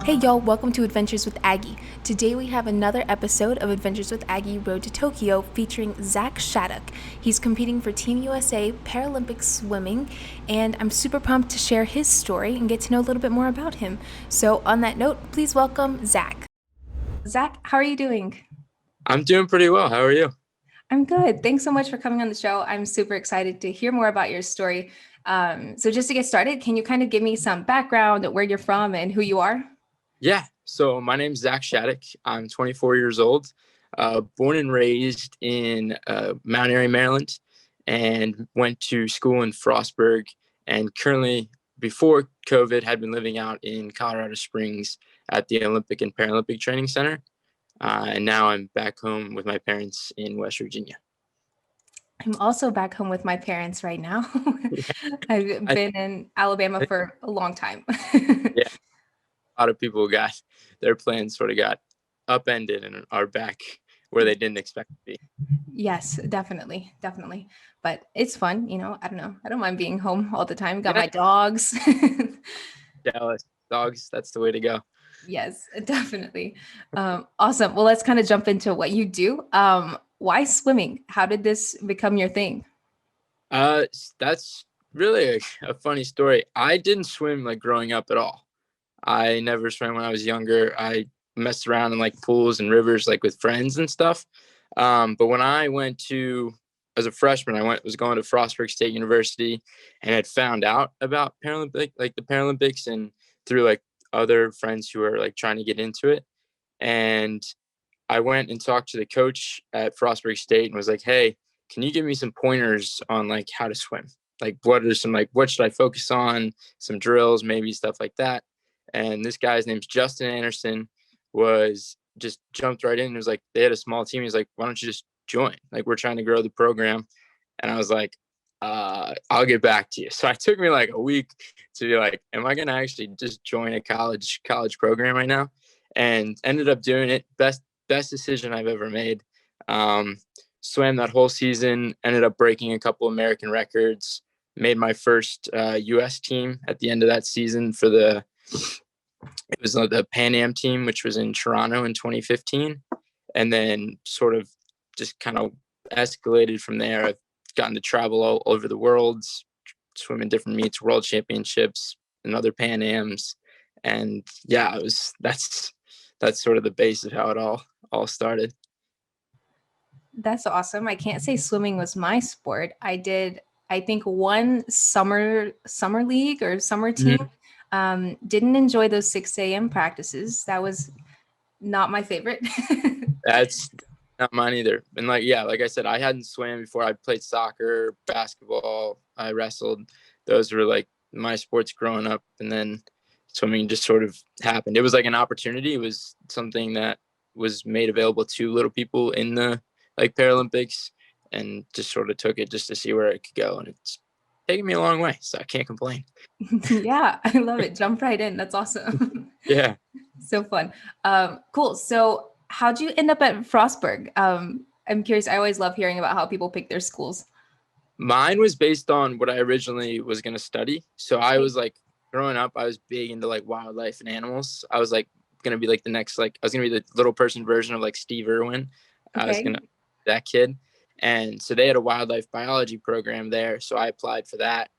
Hey y'all, welcome to Adventures with Aggie. Today we have another episode of Adventures with Aggie Road to Tokyo featuring Zach Shattuck. He's competing for Team USA Paralympic Swimming, and I'm super pumped to share his story and get to know a little bit more about him. So on that note, please welcome Zach. Zach, how are you doing? I'm doing pretty well. How are you? I'm good. Thanks so much for coming on the show. I'm super excited to hear more about your story. So just to get started, can you kind of give me some background, where you're from and who you are? Yeah. So my name's Zach Shattuck. I'm 24 years old, born and raised in Mount Airy, Maryland, and went to school in Frostburg. And currently, before COVID, had been living out in Colorado Springs at the Olympic and Paralympic Training Center. And now I'm back home with my parents in West Virginia. I'm also back home with my parents right now. I've I, been in Alabama for a long time. yeah, a lot of people got their plans sort of got upended and are back where they didn't expect to be. Yes, definitely, definitely. But it's fun, I don't know. I don't mind being home all the time. Got Yeah, my dogs. Dallas dogs. That's the way to go. Yes, definitely. Awesome. Well, let's kind of jump into what you do. Why swimming? How did this become your thing? Uh, that's really a funny story. I didn't swim like growing up at all. I never swam when I was younger. I messed around in like pools and rivers like with friends and stuff. But when I went to as a freshman, was going to Frostburg State University and had found out about the Paralympics, and through like other friends who were like trying to get into it. And I went and talked to the coach at Frostburg State and was like, "Hey, can you give me some pointers on like how to swim? Like, what should I focus on? Some drills, maybe stuff like that." And this guy's name's Justin Anderson was just jumped right in and was like, they had a small team. He's like, "Why don't you just join? Like, we're trying to grow the program." And I was like, "I'll get back to you." So it took me like a week to be like, "Am I gonna actually just join a college program right now?" And ended up doing it. Best decision I've ever made. Um, Swam that whole season, ended up breaking a couple American records, made my first US team at the end of that season it was the Pan Am team, which was in Toronto in 2015. And then sort of just kind of escalated from there. I've gotten to travel all over the world, swim in different meets, world championships, and other Pan Ams. And yeah, that's sort of the base of how it all started. That's awesome. I can't say swimming was my sport. I did, I think, one summer league or summer team. Mhm. Didn't enjoy those 6 a.m. practices. That was not my favorite. That's not mine either. And like, yeah, like I said, I hadn't swam before. I played soccer, basketball, I wrestled. Those were like my sports growing up. And then swimming just sort of happened. It was like an opportunity. It was something that was made available to little people in the like Paralympics, and just sort of took it just to see where it could go. And it's taken me a long way. So I can't complain. Yeah, I love it. Jump right in. That's awesome. Yeah. So fun. Cool. So how'd you end up at Frostburg? I'm curious. I always love hearing about how people pick their schools. Mine was based on what I originally was going to study. So I Okay. was like, growing up, I was big into like wildlife and animals. I was like going to be like the next, like, I was going to be the little person version of like Steve Irwin. I was going Okay. to, that kid. And so they had a wildlife biology program there. So I applied for that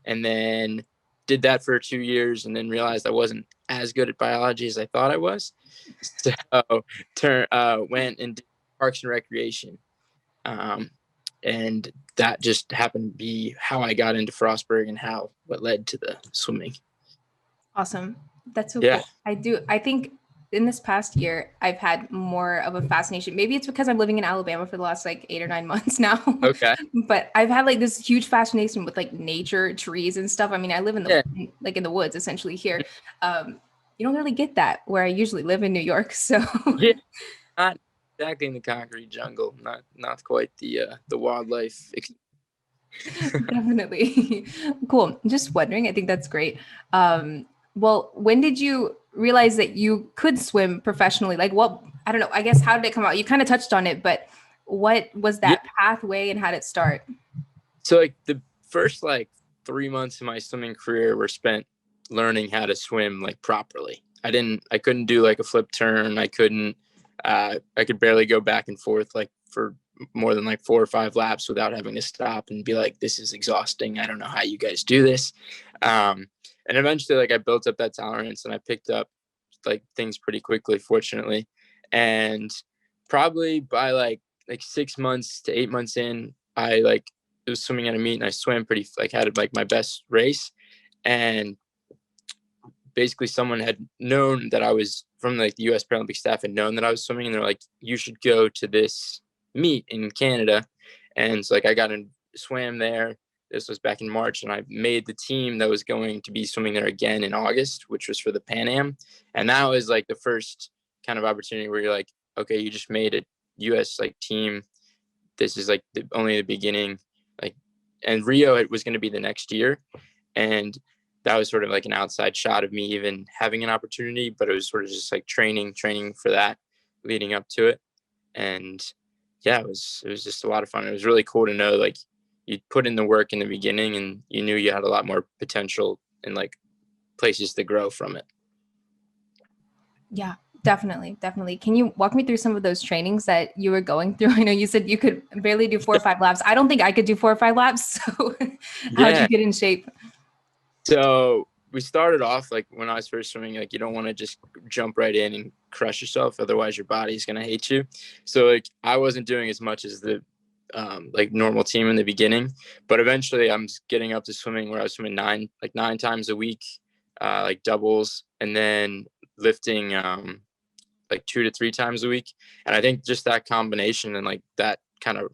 and then did that for 2 years and then realized I wasn't as good at biology as I thought I was. So went and did parks and recreation. Um, and that just happened to be how I got into Frostburg and what led to the swimming. Awesome. That's so Yeah. cool. I think in this past year, I've had more of a fascination. Maybe it's because I'm living in Alabama for the last like 8 or 9 months now. Okay. But I've had like this huge fascination with like nature, trees and stuff. I mean, I live in Yeah. like in the woods essentially here. You don't really get that where I usually live in New York. So Yeah. Not exactly in the concrete jungle. Not quite the wildlife. definitely. Cool. Just wondering. I think that's great. Well, when did you realize that you could swim professionally? Like what, I don't know, I guess how did it come out? You kind of touched on it, but what was Yeah. that pathway and how did it start? So like the first like 3 months of my swimming career were spent learning how to swim like properly. I couldn't do like a flip turn. I could barely go back and forth like for more than like 4 or 5 laps without having to stop and be like, this is exhausting. I don't know how you guys do this. And eventually like I built up that tolerance and I picked up like things pretty quickly, fortunately. And probably by like 6 months to 8 months in, I like was swimming at a meet and I swam pretty, like had like my best race. And basically someone had known that I was from like the US Paralympic staff had known that I was swimming, and they're like, you should go to this meet in Canada. And so like I got and swam there. This was back in March, and I made the team that was going to be swimming there again in August, which was for the Pan Am. And that was like the first kind of opportunity where you're like, okay, you just made a US like team. This is like only the beginning. Like, and Rio, it was going to be the next year. And that was sort of like an outside shot of me even having an opportunity, but it was sort of just like training for that leading up to it. And yeah, it was just a lot of fun. It was really cool to know like you put in the work in the beginning and you knew you had a lot more potential and like places to grow from it. Yeah, definitely. Definitely. Can you walk me through some of those trainings that you were going through? I know you said you could barely do 4 or 5 laps. I don't think I could do 4 or 5 laps. So how'd you Yeah. get in shape? So we started off like when I was first swimming, like you don't want to just jump right in and crush yourself. Otherwise your body's going to hate you. So like I wasn't doing as much as the like normal team in the beginning, but eventually I'm getting up to swimming where I was swimming 9 times a week, like doubles, and then lifting like 2 to 3 times a week. And I think just that combination and like that kind of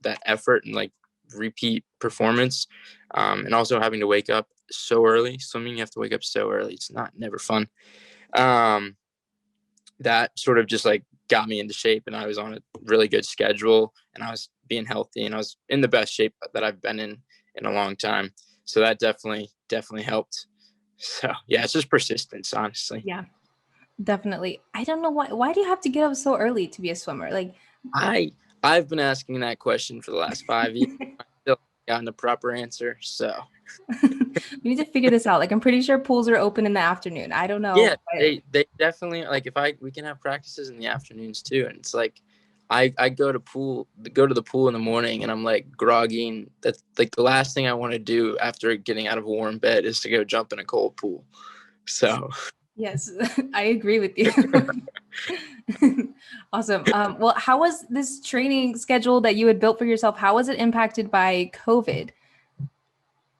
that effort and like repeat performance, and also having to wake up so early. Swimming, you have to wake up so early. It's never fun. That sort of just like got me into shape, and I was on a really good schedule, and I was being healthy, and I was in the best shape that I've been in a long time. So that definitely helped. So yeah, it's just persistence, honestly. Yeah, definitely. I don't know why do you have to get up so early to be a swimmer? Like I've been asking that question for the last 5 years. I still haven't gotten a proper answer. So we need to figure this out. Like I'm pretty sure pools are open in the afternoon. I don't know. yeah, they definitely like we can have practices in the afternoons too. And it's like I go to the pool in the morning and I'm like groggy, and that's like the last thing I want to do after getting out of a warm bed is to go jump in a cold pool. So Yes, I agree with you. Awesome. Well, how was this training schedule that you had built for yourself? How was it impacted by COVID?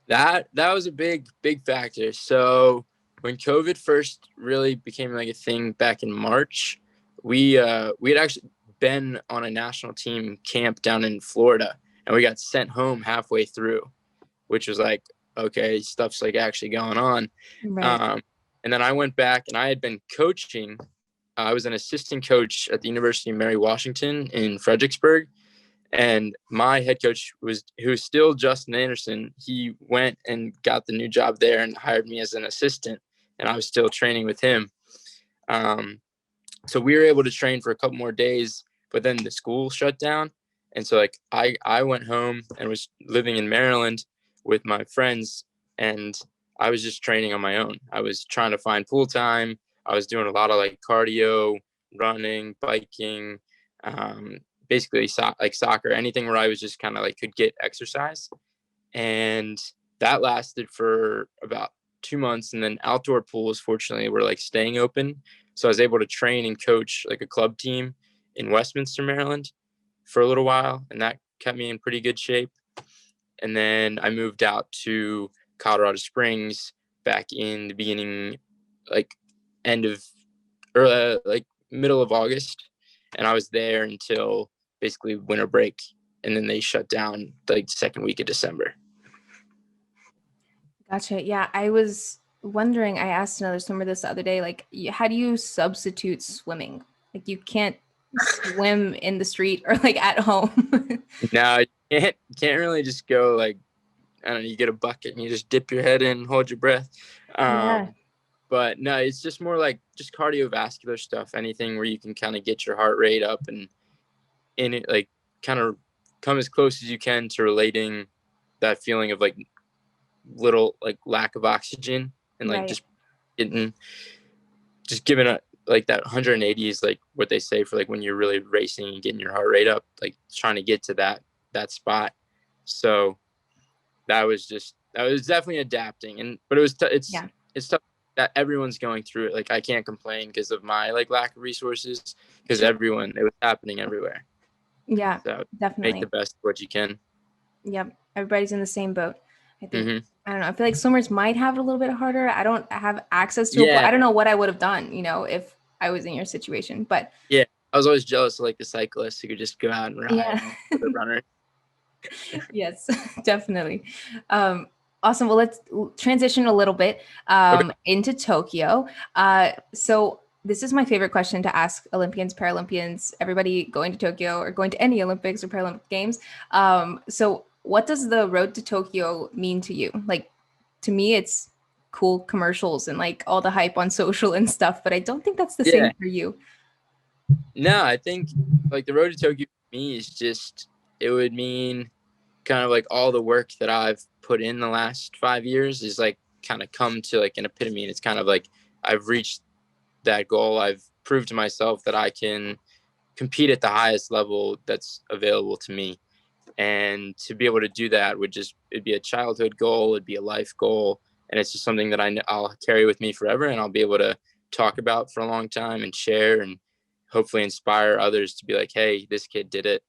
that was a big factor. So when COVID first really became like a thing back in March, we had actually been on a national team camp down in Florida, and we got sent home halfway through, which was like, okay, stuff's like actually going on. Right. And then I went back and I had been coaching. I was an assistant coach at the University of Mary Washington in Fredericksburg. And my head coach who's still Justin Anderson. He went and got the new job there and hired me as an assistant. And I was still training with him. So we were able to train for a couple more days, but then the school shut down. And so like I went home and was living in Maryland with my friends, and I was just training on my own. I was trying to find pool time. I was doing a lot of like cardio, running, biking, basically like soccer, anything where I was just kind of like could get exercise. And that lasted for about 2 months. And then outdoor pools, fortunately, were like staying open. So I was able to train and coach like a club team in Westminster, Maryland for a little while. And that kept me in pretty good shape. And then I moved out to Colorado Springs back in the beginning, like end of, or like middle of August. And I was there until basically winter break. And then they shut down like the second week of December. Gotcha. Yeah, I was wondering, I asked another swimmer this the other day, like, how do you substitute swimming? Like, you can't swim in the street or like at home. Now you can't really just go like, I don't know, you get a bucket and you just dip your head in and hold your breath. Yeah. But no, it's just more like just cardiovascular stuff, anything where you can kind of get your heart rate up and in it, like kind of come as close as you can to relating that feeling of like little like lack of oxygen and like Right. just getting just giving a like that 180 is like what they say for like when you're really racing and getting your heart rate up, like trying to get to that spot. So that was definitely adapting, but it was it's tough that everyone's going through it. Like I can't complain because of my like lack of resources, because it was happening everywhere. Yeah, So definitely. make the best of what you can. Yep, everybody's in the same boat. I think. Mm-hmm. I don't know. I feel like swimmers might have it a little bit harder. I don't have access to a pool. Yeah, I don't know what I would have done, if I was in your situation. But yeah. I was always jealous of like the cyclists who could just go out and ride, yeah, or the runner. yes, definitely. Awesome. Well, let's transition a little bit Okay. into Tokyo. So this is my favorite question to ask Olympians, Paralympians, everybody going to Tokyo or going to any Olympics or Paralympic Games. So what does the road to Tokyo mean to you? Like, to me, it's cool commercials and like all the hype on social and stuff, but I don't think that's the Yeah. same for you. No, I think like the road to Tokyo for me is just, it would mean kind of like all the work that I've put in the last 5 years is like kind of come to like an epitome. And it's kind of like I've reached that goal. I've proved to myself that I can compete at the highest level that's available to me. And to be able to do that it'd be a childhood goal, it'd be a life goal. And it's just something that I'll carry with me forever, and I'll be able to talk about for a long time and share and hopefully inspire others to be like, hey, this kid did it.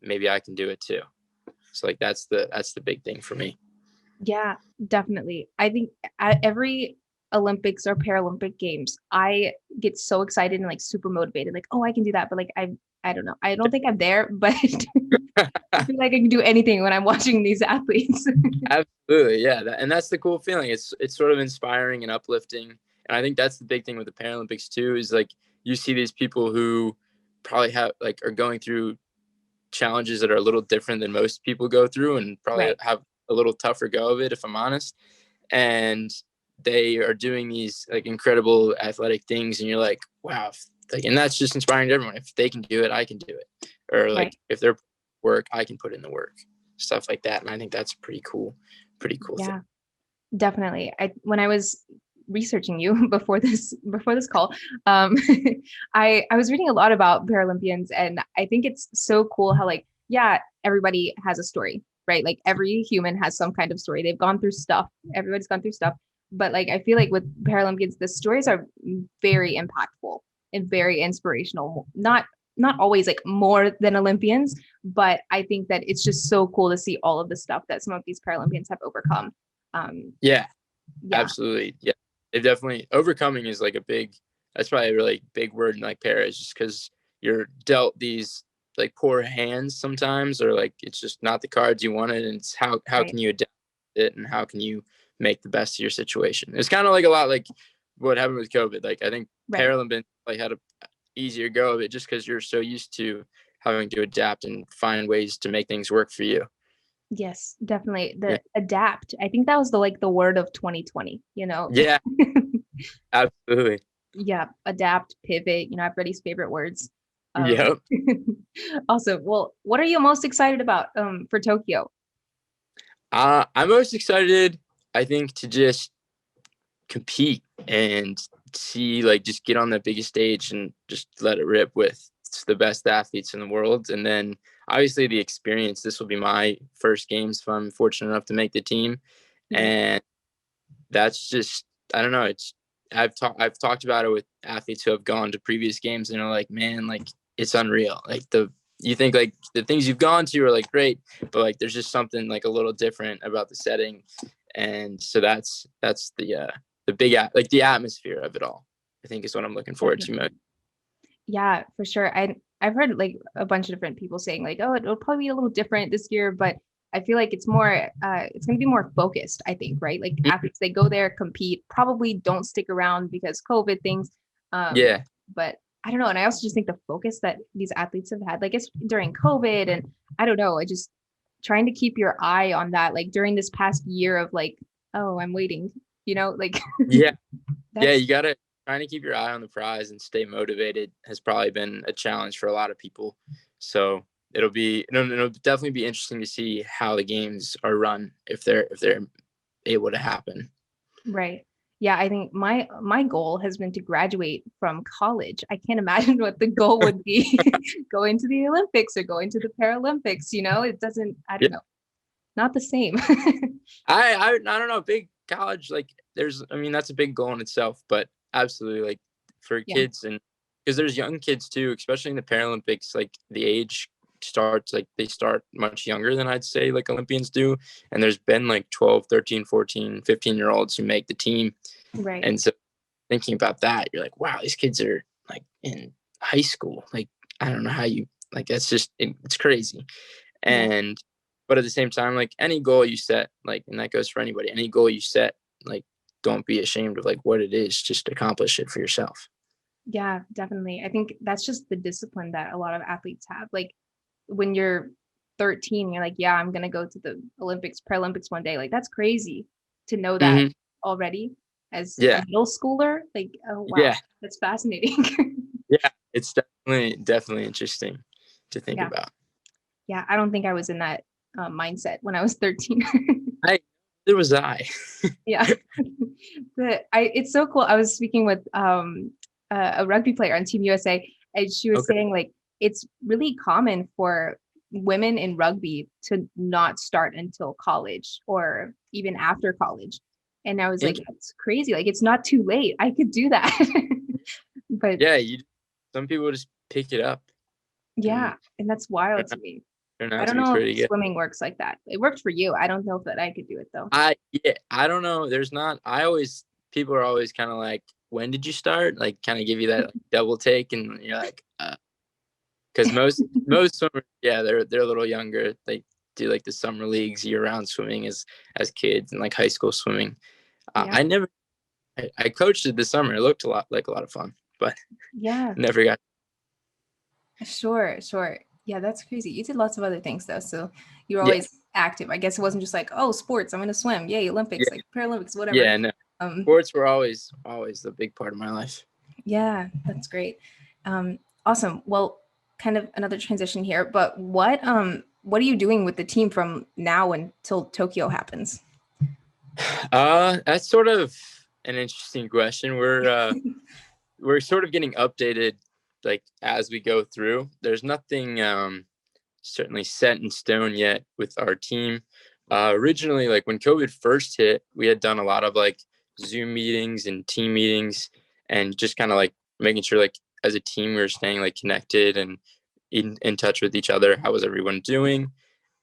Maybe I can do it too. So like that's the big thing for me. Yeah, definitely. I think at every Olympics or Paralympic Games, I get so excited and like super motivated. Like, oh, I can do that. But like, I don't know. I don't think I'm there, but I feel like I can do anything when I'm watching these athletes. Absolutely, yeah. And that's the cool feeling. It's sort of inspiring and uplifting. And I think that's the big thing with the Paralympics too, is like you see these people who probably are going through challenges that are a little different than most people go through, and probably Right. have a little tougher go of it, if I'm honest. And they are doing these like incredible athletic things, and you're like, wow. Like, and that's just inspiring to everyone. If they can do it, I can do it. Or like Right. if they're work, I can put in the work. Stuff like that. And I think that's pretty cool. Pretty cool thing. Yeah, definitely. When I was researching you before this call, um, I was reading a lot about Paralympians, and I think it's so cool how like yeah, everybody has a story, right? Like every human has some kind of story. They've gone through stuff. Everybody's gone through stuff, but like I feel like with Paralympians, the stories are very impactful and very inspirational. Not always like more than Olympians, but I think that it's just so cool to see all of the stuff that some of these Paralympians have overcome. Yeah, Yeah, absolutely. Yeah. It definitely, overcoming is like that's probably a really big word in like para, is just because you're dealt these like poor hands sometimes, or like it's just not the cards you wanted. And it's how right, can you adapt it, and how can you make the best of your situation? It's kind of like a lot like what happened with COVID. Like I think right. Paralympics like had a easier go of it just because you're so used to having to adapt and find ways to make things work for you. Yes, definitely. Yeah. The adapt. I think that was the word of 2020, you know. Yeah, absolutely. Yeah, adapt, pivot, everybody's favorite words. Um Yep. also, well, what are you most excited about for Tokyo? I'm most excited, I think, to just compete and see, like, just get on the biggest stage and just let it rip with the best athletes in the world. And then obviously the experience. This will be my first games if I'm fortunate enough to make the team. Yeah, And that's just, I don't know. I've talked about it with athletes who have gone to previous games, and are like, man, like it's unreal. Like you think like the things you've gone to are like great, but like there's just something like a little different about the setting. And so that's the like the atmosphere of it all, I think, is what I'm looking forward to definitely. most. Yeah, for sure. I've heard like a bunch of different people saying like, oh, it'll probably be a little different this year, but I feel like it's gonna be more focused, I think, right? Like athletes, they go there, compete, probably don't stick around because COVID things. Um, Yeah. but I don't know. And I also just think the focus that these athletes have had, like it's during COVID, and I don't know, I just trying to keep your eye on that, like during this past year of like, oh, I'm waiting, like Yeah. Yeah, that's you gotta trying to keep your eye on the prize and stay motivated has probably been a challenge for a lot of people. So it'll definitely be interesting to see how the games are run, if they're able to happen. right. Yeah, I think my goal has been to graduate from college. I can't imagine what the goal would be. Go into the Olympics or go into the Paralympics, it doesn't, I Yeah. don't know, not the same. I don't know, big college, like I mean, that's a big goal in itself, but absolutely, like for Yeah, kids, and because there's young kids too, especially in the Paralympics, like the age starts, like they start much younger than I'd say like Olympians do. And there's been like 12, 13, 14, 15-year olds who make the team. right. And so thinking about that, you're like, wow, these kids are like in high school. Like, I don't know how you like, that's just, it's crazy. Yeah. And, but at the same time, like any goal you set, like, and that goes for anybody, any goal you set, like, don't be ashamed of like what it is, just accomplish it for yourself. Yeah, definitely. I think that's just the discipline that a lot of athletes have. Like when you're 13, you're like, yeah, I'm gonna go to the Olympics, Paralympics one day. Like that's crazy to know that Hmm. already as a Yeah. middle schooler. Like, oh wow, Yeah. that's fascinating. Yeah. It's definitely interesting to think Yeah. about. Yeah. I don't think I was in that mindset when I was 13. I, there was I. Yeah. It's so cool. I was speaking with a rugby player on Team USA, and she was Okay. saying like it's really common for women in rugby to not start until college or even after college. And I was like, Interesting. that's crazy. Like it's not too late. I could do that. But Yeah. Some people just pick it up yeah, and and that's wild to me. turn I out to don't be know if pretty good. swimming works like that. It worked for you. I don't know if that I could do it though. Yeah, I don't know. There's not. People are always kind of like, when did you start? Like, kind of give you that like, double take, and you're like, because most swimmers, yeah, they're a little younger. They do like the summer leagues, year round swimming as kids, and like high school swimming. Yeah. I never. I coached it this summer. It looked a lot of fun, but Yeah. never got. Sure, sure. Yeah, that's crazy. You did lots of other things though, so you're Yeah, always active. I guess it wasn't just like, oh, sports, I'm gonna swim. Yay, Olympics, yeah, like Paralympics, whatever. yeah. No, Um, sports were always the big part of my life. yeah, that's great. Awesome. Well, kind of another transition here, but what are you doing with the team from now until Tokyo happens? That's sort of an interesting question. We're sort of getting updated like as we go through. There's nothing certainly set in stone yet with our team. Originally, like when COVID first hit, we had done a lot of like Zoom meetings and team meetings, and just kind of like making sure like as a team we were staying like connected and in touch with each other. How was everyone doing?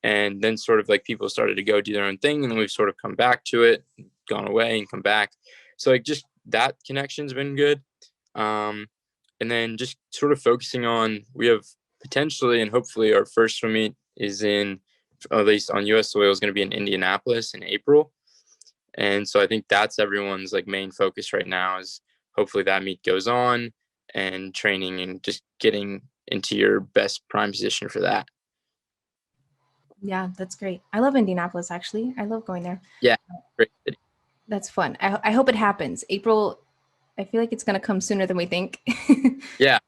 And then sort of like people started to go do their own thing, and then we've sort of come back to it, gone away and come back. So like just that connection's been good. um, and then just sort of focusing on, we have potentially and hopefully our first swim meet is in, at least on US soil, is going to be in Indianapolis in April. And so I think that's everyone's like main focus right now, is hopefully that meet goes on, and training and just getting into your best prime position for that. Yeah, that's great. I love Indianapolis actually. I love going there. Yeah, great. That's fun. I hope it happens. April, I feel like it's gonna come sooner than we think. Yeah.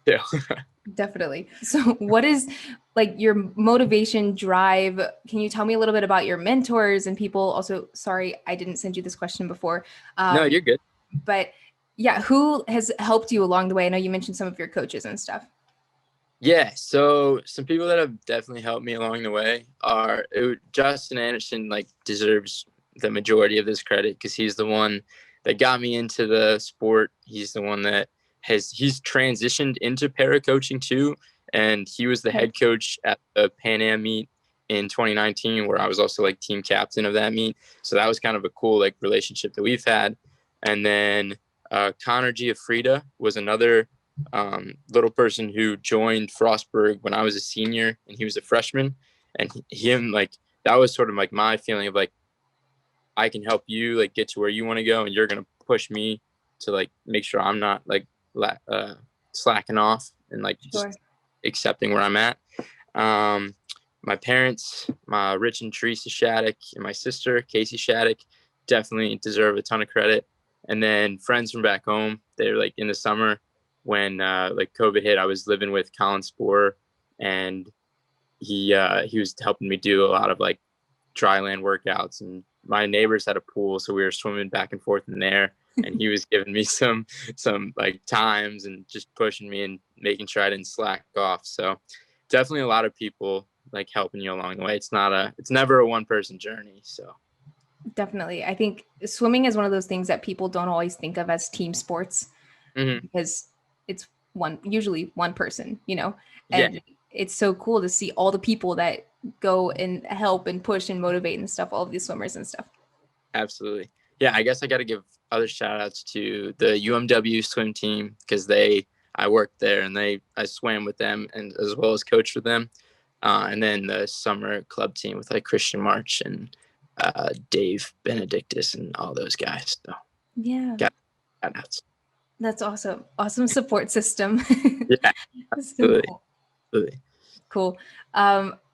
Yeah. Definitely. So, what is like your motivation drive? Can you tell me a little bit about your mentors and people? Also, sorry, I didn't send you this question before. No, Um, you're good. but yeah, who has helped you along the way? I know you mentioned some of your coaches and stuff. Yeah, so some people that have definitely helped me along the way are Justin Anderson. Like, deserves the majority of this credit because he's the one that got me into the sport. He's the one that he's transitioned into para coaching too, and he was the Okay. head coach at the Pan Am meet in 2019, where I was also like team captain of that meet. So that was kind of a cool like relationship that we've had. And then Connor Giafrida was another little person who joined Frostburg when I was a senior and he was a freshman. And him, like, that was sort of like my feeling of like, I can help you like get to where you want to go, and you're going to push me to like make sure I'm not like slacking off and like Sure. just accepting where I'm at. Um, my parents, my Rich and Teresa Shattuck, and my sister Casey Shattuck, definitely deserve a ton of credit. And then friends from back home, they're like in the summer when like COVID hit, I was living with Colin Sporer, and he was helping me do a lot of like dry land workouts and my neighbors had a pool, so we were swimming back and forth in there, and he was giving me some like times and just pushing me and making sure I didn't slack off. So definitely a lot of people like helping you along the way. It's never a one person journey. So Definitely. I think swimming is one of those things that people don't always think of as team sports because it's usually one person, Yeah, and it's so cool to see all the people that go and help and push and motivate and stuff, all of these swimmers and stuff. absolutely. Yeah, I guess I got to give other shout outs to the UMW swim team because I worked there and I swam with them and as well as coached with them. And then the summer club team with like Christian March and Dave Benedictus and all those guys. So Yeah, got shout outs. that's awesome. Awesome support system. Yeah, So absolutely. cool. Absolutely. Cool.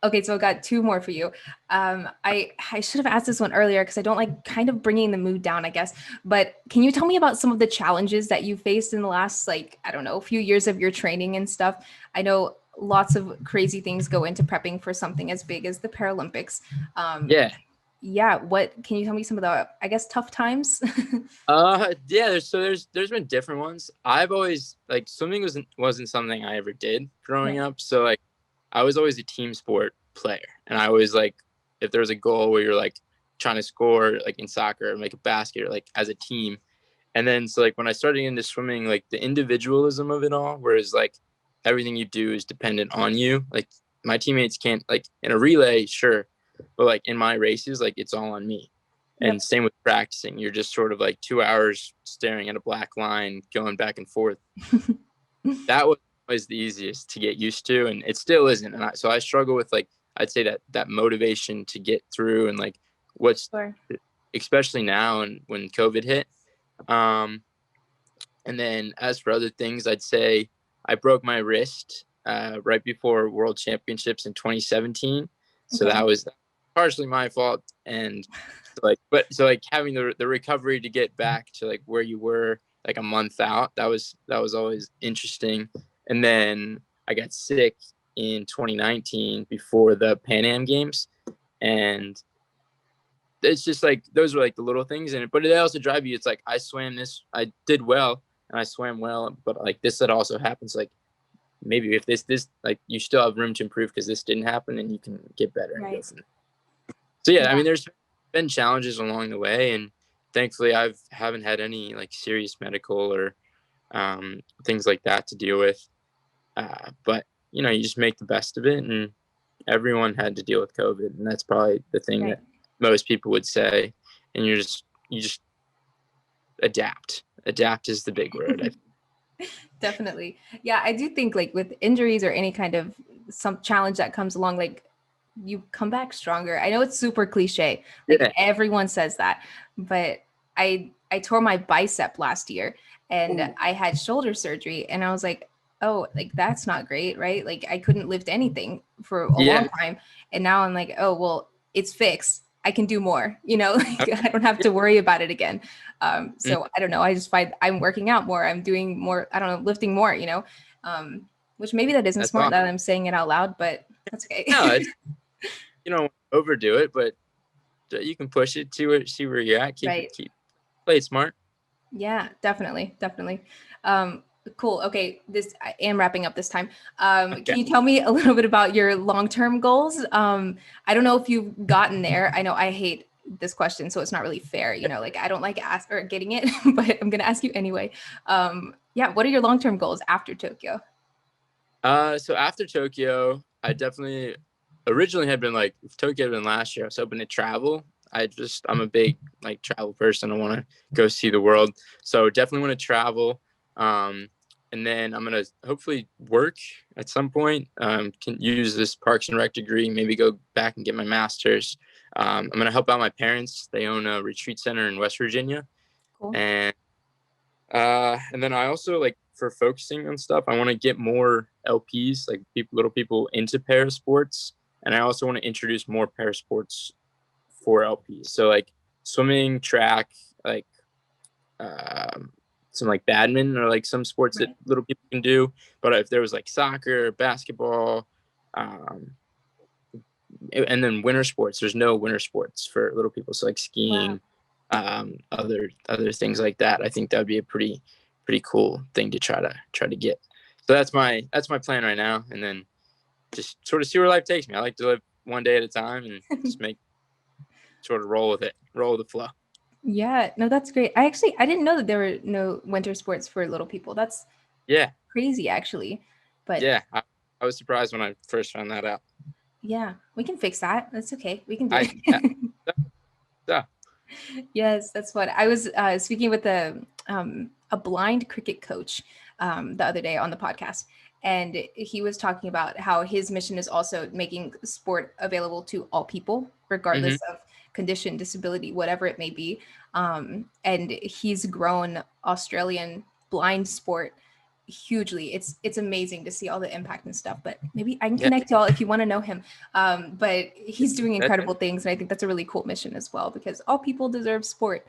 Okay, so I got two more for you. I should have asked this one earlier because I don't like kind of bringing the mood down, I guess. But can you tell me about some of the challenges that you faced in the last, like, I don't know, few years of your training and stuff? I know lots of crazy things go into prepping for something as big as the Paralympics. Yeah. Yeah, what can you tell me some of the, I guess, tough times? Yeah, there's been different ones. I've always like swimming wasn't something I ever did growing up. So like I was always a team sport player. And I always like if there was a goal where you're like trying to score like in soccer or make a basket or like as a team. And then so like when I started into swimming, like the individualism of it all, whereas like everything you do is dependent on you. Like my teammates can't like in a relay, sure. But like in my races, like it's all on me. Yep. And same with practicing. You're just sort of like 2 hours staring at a black line, going back and forth. That was always the easiest to get used to, and it still isn't. And so I struggle with like I'd say that motivation to get through, and like what's Sure. especially now and when COVID hit. Um, and then as for other things, I'd say I broke my wrist right before World Championships in 2017. So Okay. that was partially my fault. And so like having the recovery to get back to like where you were like a month out, that was always interesting. And then I got sick in 2019 before the Pan Am Games. And it's just like those were like the little things in it, but they also drive you. It's like I swam this, I did well, and I swam well, but like this that also happens. Like maybe if this like you still have room to improve because this didn't happen, and you can get better and go Right. from there. So yeah, I Yeah. mean, there's been challenges along the way, and thankfully I haven't had any like serious medical or things like that to deal with. But you just make the best of it, and everyone had to deal with COVID, and that's probably the thing Right. that most people would say. And you just adapt. Adapt is the big word. Definitely. Yeah, I do think like with injuries or any kind of some challenge that comes along, like you come back stronger. I know it's super cliche. Like Yeah. everyone says that, but I tore my bicep last year and Ooh. I had shoulder surgery and I was like, oh, like that's not great, right? Like I couldn't lift anything for a long Yeah. time. And now I'm like, oh, well, it's fixed. I can do more, like Okay. I don't have to worry about it again. Mm, So I don't know. I just find I'm working out more. I'm doing more, I don't know, lifting more, which maybe that isn't that's smart awesome. that I'm saying it out loud, but that's okay. No, it's you don't overdo it, but you can push it to see where you're at. Keep Right. play it smart. Yeah, definitely. Definitely. Cool. Okay. I am wrapping up this time. Okay. Can you tell me a little bit about your long-term goals? I don't know if you've gotten there. I know I hate this question, so it's not really fair. Like I don't like ask or getting it, but I'm gonna ask you anyway. Yeah. What are your long-term goals after Tokyo? So after Tokyo, I definitely originally had been like if Tokyo had been last year, I was hoping to travel. I'm a big like travel person. I want to go see the world. So definitely want to travel. Um, and then I'm gonna hopefully work at some point. Can use this Parks and Rec degree, maybe go back and get my master's. I'm gonna help out my parents. They own a retreat center in West Virginia, Cool. and then I also like for focusing on stuff, I want to get more LPs, like little people into para sports. And I also want to introduce more para sports for LPs. So like swimming, track, like some like badminton or like some sports that Right. little people can do. But if there was like soccer, basketball, um, and then winter sports, there's no winter sports for little people. So like Wow. skiing, other things like that. I think that would be a pretty cool thing to try to get. So that's my plan right now. And then just sort of see where life takes me. I like to live one day at a time and just sort of roll with the flow. Yeah, no, that's great. I didn't know that there were no winter sports for little people. That's Yeah. crazy, actually. But Yeah. I was surprised when I first found that out. yeah, we can fix that. That's okay. We can do I, it. yeah. Yes, that's fun. I was speaking with a blind cricket coach the other day on the podcast, and he was talking about how his mission is also making sport available to all people, regardless of condition, disability, whatever it may be. And he's grown Australian blind sport hugely. It's amazing to see all the impact and stuff. But maybe I can Yeah. connect y'all if you want to know him. But he's doing That's incredible things, and I think that's a really cool mission as well, because all people deserve sport.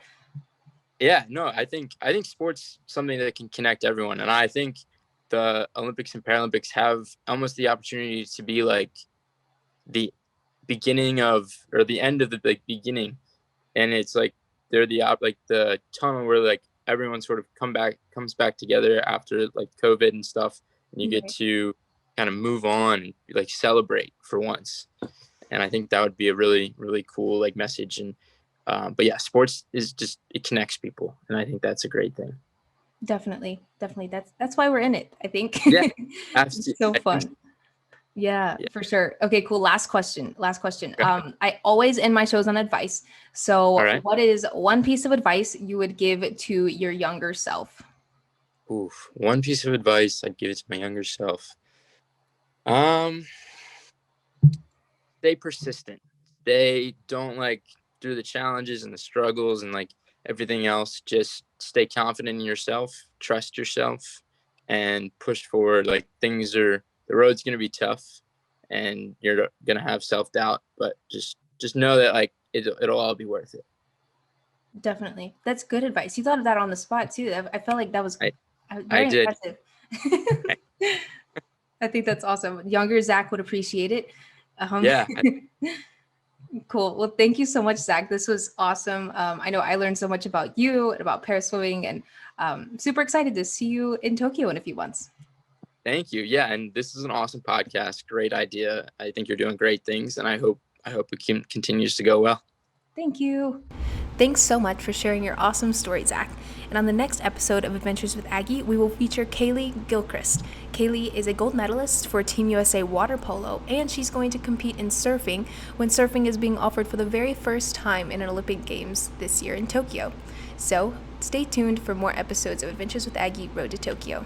Yeah, no, I think sports something that can connect everyone, and I think the Olympics and Paralympics have almost the opportunity to be like the beginning of or the end of the beginning, and it's like they're like the tunnel where like everyone sort of comes back together after like COVID and stuff, and you get to kind of move on and like celebrate for once. And I think that would be a really cool like message. And but yeah, sports is just, it connects people, and I think that's a great thing. Definitely. That's why we're in it, I think. Yeah, It's so fun. Yeah, for sure. Okay, cool. Last question. I always end my shows on advice. So All right. what is one piece of advice you would give to your younger self? Oof, one piece of advice I'd give it to my younger self. Stay persistent. They don't like through the challenges and the struggles and like everything else. Just stay confident in yourself, trust yourself, and push forward. Like the road's gonna be tough, and you're gonna have self-doubt, but just know that like it'll all be worth it. Definitely. That's good advice. You thought of that on the spot too. I felt like that was very I did. impressive. I think that's awesome. Younger Zach would appreciate it. Yeah. Cool. Well, thank you so much, Zach. This was awesome. I know I learned so much about you and about paraswimming, and super excited to see you in Tokyo in a few months. Thank you. Yeah, and this is an awesome podcast. Great idea. I think you're doing great things, and I hope it continues to go well. Thank you. Thanks so much for sharing your awesome story, Zach. And on the next episode of Adventures with Aggie, we will feature Kaylee Gilchrist. Kaylee is a gold medalist for Team USA water polo, and she's going to compete in surfing when surfing is being offered for the very first time in an Olympic Games this year in Tokyo. So stay tuned for more episodes of Adventures with Aggie Road to Tokyo.